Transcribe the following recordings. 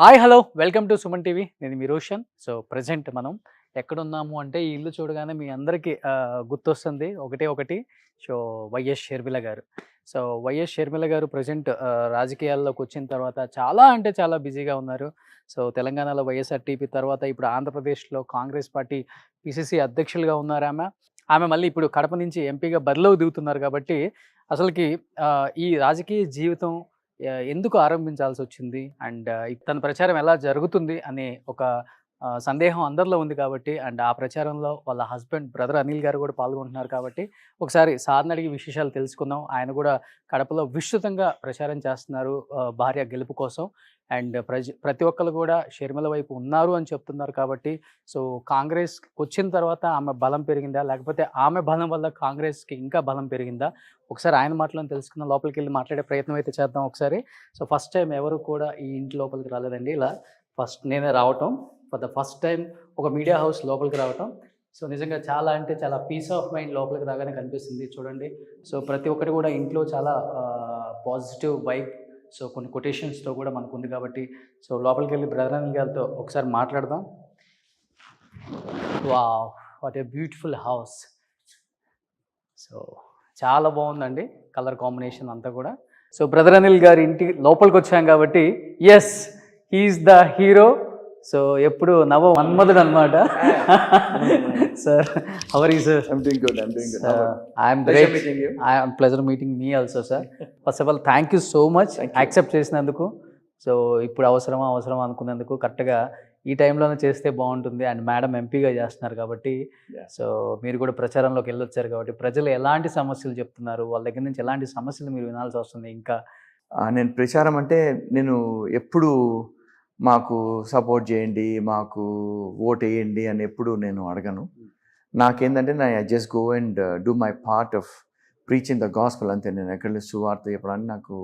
Hi hello welcome to Suman TV. నేను మీ Roshan. So present మనం ఎక్కడున్నాము అంటే ఈ ఇల్లు చూడగానే మీ అందరికీ గుర్తొస్తుంది ఒకటి. సో వైఎస్ షర్మిల గారు. సో వైఎస్ షర్మిల గారు ప్రజెంట్ రాజకీయాల్లోకి వచ్చిన తర్వాత చాలా అంటే చాలా బిజీగా ఉన్నారు. సో తెలంగాణలో వైఎస్ఆర్టీపీ తర్వాత ఇప్పుడు ఆంధ్రప్రదేశ్లో కాంగ్రెస్ పార్టీ పిసిసి అధ్యక్షులుగా ఉన్నారు ఆమె. ఆమె మళ్ళీ ఇప్పుడు కడప నుంచి ఎంపీగా బరిలోకి దిగుతున్నారు కాబట్టి అసలుకి ఈ రాజకీయ జీవితం ఎందుకు ఆరంభించాల్సొచ్చింది? అండ్ తన ప్రచారం ఎలా జరుగుతుంది అనే ఒక సందేహం అందరిలో ఉంది కాబట్టి, అండ్ ఆ ప్రచారంలో వాళ్ళ హస్బెండ్ బ్రదర్ అనిల్ గారు కూడా పాల్గొంటున్నారు కాబట్టి, ఒకసారి సార్‌ని అడిగి విశేషాలు తెలుసుకుందాం. ఆయన కూడా కడపలో విస్తృతంగా ప్రచారం చేస్తున్నారు భార్య గెలుపు కోసం. అండ్ ప్రతి ఒక్కళ్ళు కూడా షర్మిల వైపు ఉన్నారు అని చెప్తున్నారు కాబట్టి, సో కాంగ్రెస్‌కొచ్చిన తర్వాత ఆమె బలం పెరిగిందా? లేకపోతే ఆమె బలం వల్ల కాంగ్రెస్‌కి ఇంకా బలం పెరిగిందా? ఒకసారి ఆయన మాటలను తెలుసుకుందాం. లోపలికెళ్ళి మాట్లాడే ప్రయత్నం అయితే చేద్దాం ఒకసారి. సో ఫస్ట్ టైం ఎవరు కూడా ఈ ఇంటి లోపలికి రాలేదండి. ఇలా ఫస్ట్ నేనే రావటం. ఫర్ ద ఫస్ట్ టైం ఒక మీడియా హౌస్ లోపలికి రావటం. సో నిజంగా చాలా అంటే చాలా పీస్ ఆఫ్ మైండ్ లోపలికి రాగానే కనిపిస్తుంది చూడండి. సో ప్రతి ఒక్కటి కూడా ఇంట్లో చాలా పాజిటివ్ వైబ్. సో కొన్ని కొటేషన్స్తో కూడా మనకు ఉంది కాబట్టి, సో లోపలికి వెళ్ళి బ్రదర్ అనిల్ గారితో ఒకసారి మాట్లాడదాం. Wow, what a beautiful house. So చాలా బాగుందండి కలర్ కాంబినేషన్ అంతా కూడా. సో బ్రదర్ అనిల్ గారి ఇంటి లోపలికి వచ్చాం కాబట్టి yes, he is the hero. So ఎప్పుడు నవ మన్మధుడు అనమాట. Sir, how are you sir? I'm doing good. I'm great. I'm pleasure meeting me also sir. First of all thank you so much accept చేసినందుకు. సో ఇప్పుడు అవసరమా అనుకున్నందుకు కరెక్ట్గా ఈ టైంలోనే చేస్తే బాగుంటుంది. అండ్ మేడం ఎంపీగా చేస్తున్నారు కాబట్టి, సో మీరు కూడా ప్రచారంలోకి వెళ్ళొచ్చారు కాబట్టి ప్రజలు ఎలాంటి సమస్యలు చెప్తున్నారు, వాళ్ళ దగ్గర నుంచి ఎలాంటి సమస్యలు మీరు వినాల్సి వస్తుంది ఇంకా? నేను ప్రచారం అంటే నేను ఎప్పుడు మాకు సపోర్ట్ చేయండి, మాకు ఓట్ వేయండి అని ఎప్పుడు నేను అడగను. నాకేంటంటే I just go and do my part of preaching the gospel. అంతే. నేను ఎక్కడ సువార్త చెప్పడానికి నాకు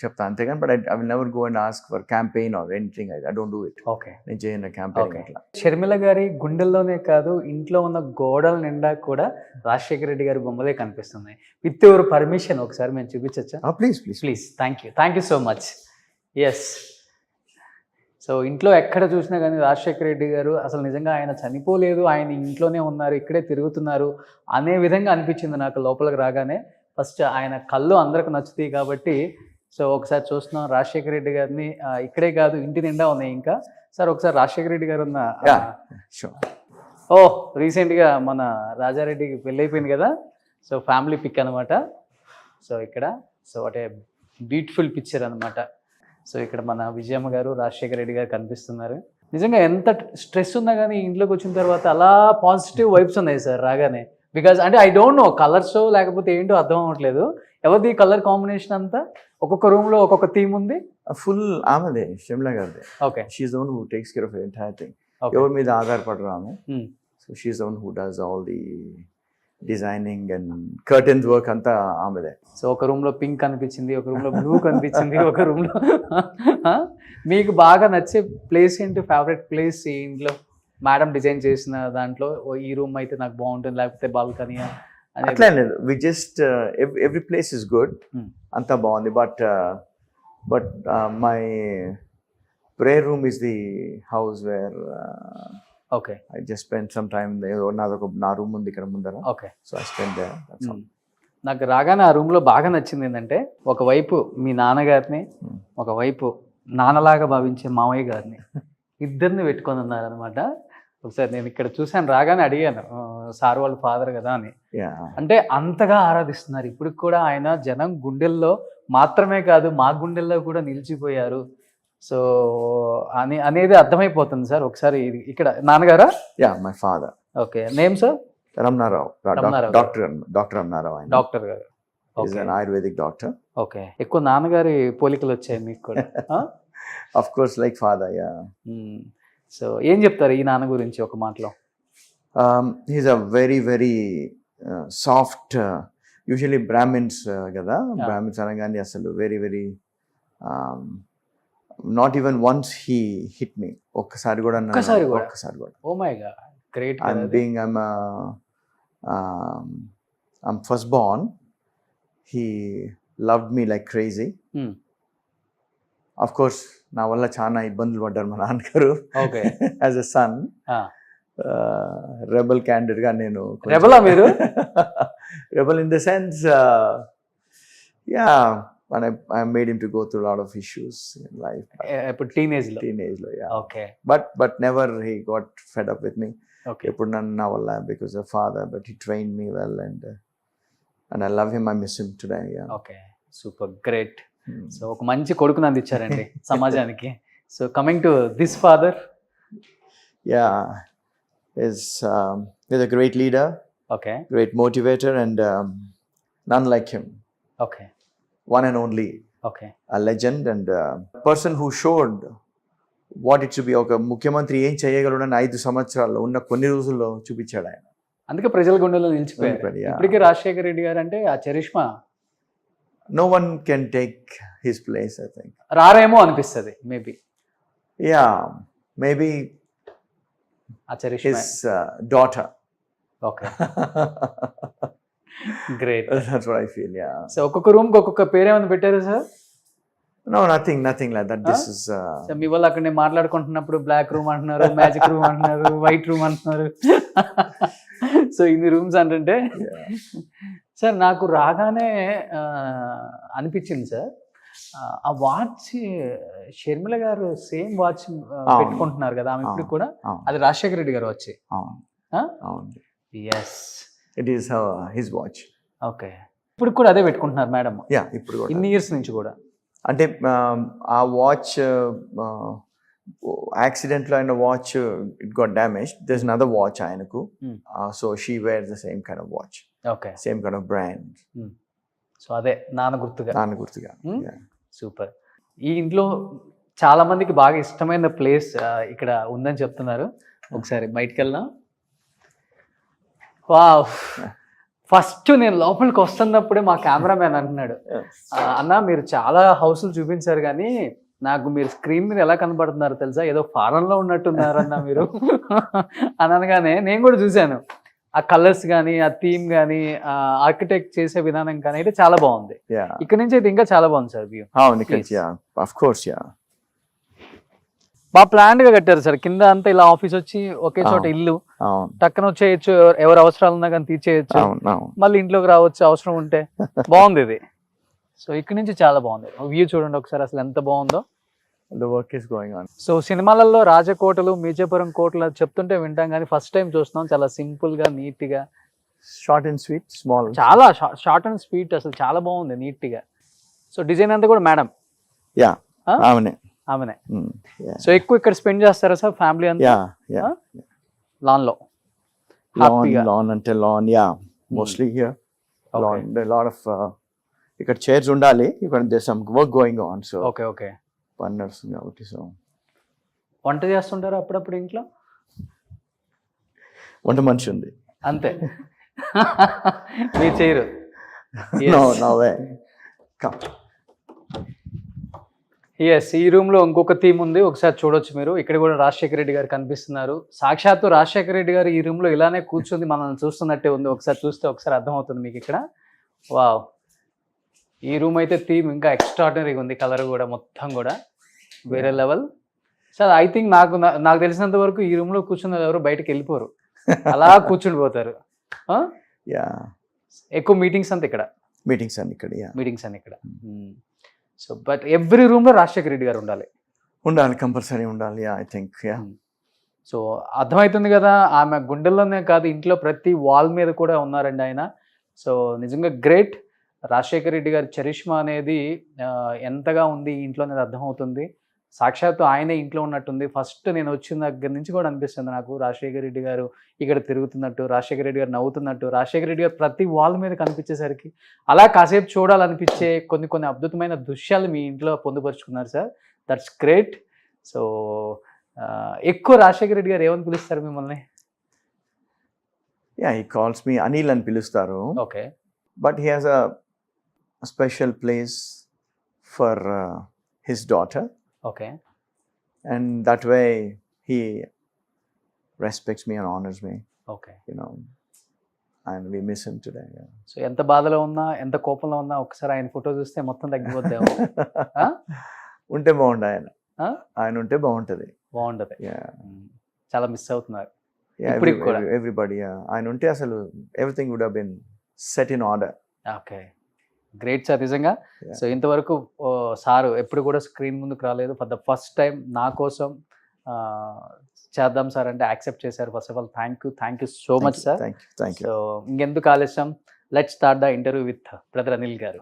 చెప్తాను అంతేగాని, but I will never go and ask for campaign or anything. I don't do it. Okay, నేను చేయను క్యాంపెయిన్ అట్లా. షర్మిల గారి గుండెల్లోనే కాదు, ఇంట్లో ఉన్న గోడల నిండా కూడా రాజశేఖర రెడ్డి గారి బొమ్మలే కనిపిస్తున్నాయి. విత్ యువర్ పర్మిషన్ ఒకసారి మేము చూపించచ్చా? Please. Thank you so much. Yes. So ఇంట్లో ఎక్కడ చూసినా కానీ రాజశేఖర రెడ్డి గారు అసలు నిజంగా ఆయన చనిపోలేదు, ఆయన ఇంట్లోనే ఉన్నారు, ఇక్కడే తిరుగుతున్నారు అనే విధంగా అనిపించింది నాకు లోపలికి రాగానే. ఫస్ట్ ఆయన కళ్ళు అందరికి నచ్చుతాయి కాబట్టి, సో ఒకసారి చూస్తున్నాం రాజశేఖర రెడ్డి గారిని. ఇక్కడే కాదు, ఇంటి నిండా ఉన్నాయి ఇంకా. సార్ ఒకసారి రాజశేఖర రెడ్డి గారు ఉన్న రీసెంట్గా మన రాజారెడ్డికి పెళ్ళి అయిపోయింది కదా, సో ఫ్యామిలీ పిక్ అనమాట. సో ఇక్కడ సో అంటే బ్యూటిఫుల్ పిక్చర్ అనమాట. సో ఇక్కడ మన విజయమ్మ గారు, రాజశేఖర రెడ్డి గారు కనిపిస్తున్నారు. నిజంగా ఎంత స్ట్రెస్ ఉన్నా కానీ ఇంట్లోకి వచ్చిన తర్వాత అలా పాజిటివ్ వైబ్స్ ఉన్నాయి సార్ రాగానే. బికాజ్ అంటే ఐ డోంట్ నో కలర్స్ లేకపోతే ఏంటో అర్థం అవ్వట్లేదు. ఎవరిది కలర్ కాంబినేషన్ అంతా? ఒక్కొక్క రూమ్లో ఒక్కొక్క థీమ్ ఉంది. ఫుల్ ఆమెదే, షర్మిల గారిదే. Okay, she's the one who takes care of the entire thing. ఎవరి మీద ఆధారపడరు ఆమె. So she's the one who does all the designing and curtains work అంతా ఆమెదే. సో ఒక రూమ్లో పింక్ కనిపించింది, ఒక రూమ్లో బ్లూ కనిపించింది, ఒక రూమ్లో మీకు బాగా నచ్చే ప్లేస్ ఏంటి? ఫేవరెట్ ప్లేస్ ఈ ఇంట్లో మేడం డిజైన్ చేసిన దాంట్లో ఈ రూమ్ అయితే నాకు బాగుంటుంది, లేకపోతే బాల్కనీ అట్లా లేదు. We just every place is good, అంతా బాగుంది. But my prayer room is the house where okay I just spend some time. నా రూమ్ ఉంది ఇక్కడ ముందర. Okay, so I spend there. That's all. నాకు రాగానే ఆ రూమ్లో బాగా నచ్చింది ఏంటంటే, ఒకవైపు మీ నాన్నగారిని, ఒకవైపు నాన్నలాగా భావించే మామయ్య గారిని, ఇద్దరిని పెట్టుకొని ఉన్నారనమాట. ఒకసారి నేను ఇక్కడ చూశాను, రాగానే అడిగాను సార్ వాళ్ళ ఫాదర్ కదా అని. అంటే అంతగా ఆరాధిస్తున్నారు ఇప్పటికి కూడా ఆయన. జనం గుండెల్లో మాత్రమే కాదు, మా గుండెల్లో కూడా నిలిచిపోయారు. సో అనేది అర్థమైపోతుంది సార్. ఒకసారి ఇక్కడ నాన్నగారా? My father. Okay, name sir? Ramana Rao. Doctor Ramana Rao. ఆయన డాక్టర్ గారు. Ayurvedic doctor. ఓకే, ఎక్కువ నాన్నగారి పోలికలు వచ్చాయి మీకు కూడా? Of course, like father. So ఏం చెప్తారు ఈ నాన్న గురించి ఒక మాటలో? He's a very very soft. Usually Brahmins కదా, బ్రాహ్మిన్స్ అనగానే అసలు very very not even once he hit me. ఒక్కసారి కూడా. Oh my God, great. I'm first born. He loved me like crazy. Of course, నా వల్ల చాలా ఇబ్బందులు పడ్డారు మా నాన్నగారు okay. As a son. Rebel candidate గా నేను రెబలా మీరు? Rebel in the sense ya I made him to go through a lot of issues in life. ఇప్పుడు టీనేజ్ లో. Yeah. Okay. But never he got fed up with me. Okay. ఎప్పుడు నన్ను నా వల్ల because of father, but he trained me well and I love him. I miss him today. Yeah. Okay, super, great. So ఒక మంచి కొడుకుని అందించారండి సమాజానికి. So coming to this father. Yeah, he's a great leader, okay. great motivator, and none like him. Okay. One and only, okay. a legend and a person who showed what it should be. ఒక ముఖ్యమంత్రి ఏం చేయగలడని 5 సంవత్సరాల్లో ఉన్న కొన్ని రోజుల్లో చూపించాడు ఆయన. అందుకే ప్రజల గుండెల్లో నిలిచిపోయారు. Yeah. ఇప్పటికీ రాజశేఖర రెడ్డి గారు అంటే ఆ charisma No one can take his place, I think. రారేమో అనిపిస్తుంది మేబీ. Yeah, maybe ఆ charisma. his daughter. Okay, great. That's what I feel. Yeah. So ఒక్కొక్క రూమ్ కి ఒక్కొక్క పేరు ఏమైనా పెట్టారు సార్? No, nothing like that. This is so మీ వాళ్ళు అక్కడ నేను మాట్లాడుకుంటున్నప్పుడు బ్లాక్ రూమ్ అంటున్నారు, మ్యాజిక్ రూమ్ అంటున్నారు, వైట్ రూమ్ అంటున్నారు. సో ఇన్ని రూమ్స్ అంటే yeah. సార్ నాకు రాగానే అనిపించింది సార్, ఆ వాచ్ షర్మిల గారు సేమ్ వాచ్ పెట్టుకుంటున్నారు కదా ఆమె ఇప్పుడు కూడా, అది రాజశేఖర రెడ్డి గారు వచ్చి. Yes, It is his watch. Okay. ఇప్పుడు కూడా అదే పెట్టుకుంటున్నారు మేడం? Yeah, ఇప్పుడు కూడా ఇన్ని ఇయర్స్ నుంచి కూడా. అంటే ఆ వాచ్ యాక్సిడెంట్లో అయిన watch it got damage. There is another watch ఆయనకు. So she wear the same kind of watch, okay, same kind of brand. So అదే నాన్న గుర్తుగా. సూపర్. ఈ ఇంట్లో చాలా మందికి బాగా ఇష్టమైన ప్లేస్ ఇక్కడ ఉందని చెప్తున్నారు. ఒకసారి బయటికి వెళ్దాం. వావ్, ఫస్ట్ నేను లోపలికి వస్తున్నప్పుడే మా కెమెరామ్యాన్ అంటున్నాడు, అన్న మీరు చాలా హౌస్లు చూపించారు కానీ నాకు మీరు స్క్రీన్ మీద ఎలా కనబడుతున్నారు తెలుసా, ఏదో ఫారెన్లో ఉన్నట్టున్నారన్న మీరు అని అనగానే నేను కూడా చూశాను. ఆ కలర్స్ కానీ, ఆ థీమ్ కానీ, ఆర్కిటెక్ట్ చేసే విధానం కానీ అయితే చాలా బాగుంది. ఇక్కడ నుంచి అయితే ఇంకా చాలా బాగుంది సార్ వ్యూ. బాగా ప్లాన్ గా కట్టారు సార్. కింద అంతా ఇలా ఆఫీస్ వచ్చి ఒకే చోట ఇల్లు, టక్కన వచ్చేయచ్చు, ఎవరు అవసరాలు ఉన్నా కానీ తీర్చేయచ్చు, మళ్ళీ ఇంట్లోకి రావచ్చు అవసరం ఉంటే. బాగుంది ఇది. సో ఇక్కడ నుంచి చాలా బాగుంది వ్యూ. చూడండి ఒకసారి అసలు ఎంత బాగుందో. The work is going on. So సినిమాలలో రాజకోటలు, మీజాపురం కోటలు చెప్తుంటే వింటాం కానీ ఫస్ట్ టైం చూస్తున్నాం. చాలా సింపుల్ గా, నీట్ గా, షార్ట్ అండ్ స్వీట్, స్మాల్, చాలా షార్ట్ అండ్ స్వీట్, అసలు చాలా బాగుంది నీట్ గా. సో డిజైన్ అంతా కూడా మేడం? యా, ఆమెనే. సో ఎక్కువ ఇక్కడ స్పెండ్ చేస్తారా సార్ ఫ్యామిలీ అంతా? లాన్ లో? లాన్ అంటే lawn, ya, mostly here lawn. Lot of ఇక్కడ చైర్స్ ఉండాలి, ఇక్కడ there some work going on. So okay, పని నడుస్తుంది కాబట్టి. సో వంట చేస్తుంటారా అప్పుడప్పుడు ఇంట్లో? వంట మనిషి ఉంది అంతే, మీరు చేయరు? No way. Come. ఎస్, ఈ రూమ్ లో ఇంకొక థీమ్ ఉంది, ఒకసారి చూడొచ్చు మీరు. ఇక్కడ కూడా రాజశేఖర రెడ్డి గారు కనిపిస్తున్నారు. సాక్షాత్తు రాజశేఖర రెడ్డి గారు ఈ రూమ్ లో ఇలానే కూర్చుంది మనల్ని చూస్తున్నట్టే ఉంది. ఒకసారి చూస్తే ఒకసారి అర్థమవుతుంది మీకు ఇక్కడ. వావ్, ఈ రూమ్ అయితే థీమ్ ఇంకా ఎక్స్ట్రాడినరీగా ఉంది. కలర్ కూడా మొత్తం కూడా వేరే లెవెల్. సార్ ఐ థింక్ నాకు తెలిసినంత వరకు ఈ రూమ్ లో కూర్చున్న ఎవరు బయటకు వెళ్ళిపోరు, అలా కూర్చుండిపోతారు. ఎక్కువ మీటింగ్స్ అంతా ఇక్కడ. మీటింగ్స్ అన్ని ఇక్కడ. సో బట్ ఎవ్రీ రూమ్ లో రాజశేఖర రెడ్డి గారు ఉండాలి, కంపల్సరీ ఉండాలి. I think. సో అర్థమవుతుంది కదా, ఆమె గుండెల్లోనే కాదు ఇంట్లో ప్రతి వాల్ మీద కూడా ఉన్నారండి ఆయన. సో నిజంగా గ్రేట్. రాజశేఖర రెడ్డి గారి చరిష్మా అనేది ఎంతగా ఉంది ఈ ఇంట్లో అనేది అర్థమవుతుంది. సాక్షాత్తు ఆయనే ఇంట్లో ఉన్నట్టుంది. ఫస్ట్ నేను వచ్చిన దగ్గర నుంచి కూడా అనిపిస్తుంది నాకు రాజశేఖర రెడ్డి గారు ఇక్కడ తిరుగుతున్నట్టు, రాజశేఖర రెడ్డి గారు నవ్వుతున్నట్టు, రాజశేఖర రెడ్డి గారు ప్రతి వాల్ మీద కనిపించేసరికి అలా కాసేపు చూడాలనిపించే కొన్ని అద్భుతమైన దృశ్యాలు మీ ఇంట్లో పొందుపరుచుకున్నారు సార్. That's great. సో ఎక్కువ రాజశేఖర రెడ్డి గారు ఏమని పిలుస్తారు మిమ్మల్ని? హీ కాల్స్ మీ అనిల్ అని పిలుస్తారు. Okay. But he has a special place for his daughter. Okay. And that way he respects me and honors me. Okay. You know, and we miss him today. Yeah. So ఎంత బాధలో ఉన్నా, ఎంత కోపంలో ఉన్నా ఒకసారి ఆయన ఫోటో చూస్తే మొత్తం తగ్గిపోద్దేమో. ఉంటే బాగుండు ఆయన. ఆయన ఉంటే బాగుంటుంది. బాగుంటది. యా చాలా మిస్ అవుతున్నారు ఇప్పటికి కూడా. ఎవ్రీబడి ఆయన ఉంటే అసలు everything would have been set in order. Okay, great sir నిజంగా. Yeah. సో ఇంతవరకు సార్ ఎప్పుడు కూడా స్క్రీన్ ముందుకు రాలేదు. ఫర్ ద ఫస్ట్ టైం నా కోసం చేద్దాం సార్ అంటే యాక్సెప్ట్ చేశారు. First of all thank you so much sir. Thank you. So ఇంకెందుకు ఆలస్యం, let's start the interview with brother Anil గారు.